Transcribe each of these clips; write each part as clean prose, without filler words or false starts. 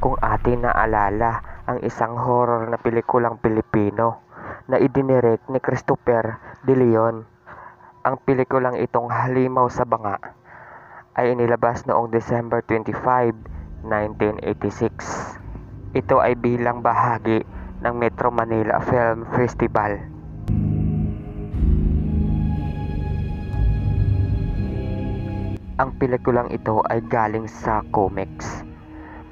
Kung ating naalala ang isang horror na pelikulang Pilipino na idinirect ni Christopher De Leon, ang pelikulang itong Halimaw sa Banga ay inilabas noong December 25, 1986. Ito ay bilang bahagi ng Metro Manila Film Festival. Ang pelikulang ito ay galing sa comics.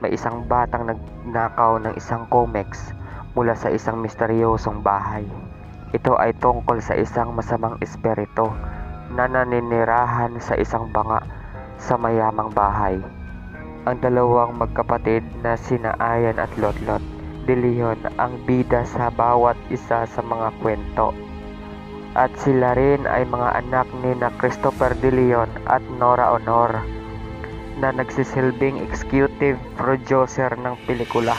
May isang batang nagnakaw ng isang comics mula sa isang misteryosong bahay. Ito ay tungkol sa isang masamang espiritu na naninirahan sa isang banga sa mayamang bahay. Ang dalawang magkapatid na sina Ayan at Lotlot De Leon ang bida sa bawat isa sa mga kwento. At sila rin ay mga anak ni na Christopher De Leon at Nora Honor na nagsisilbing executive producer ng pelikula.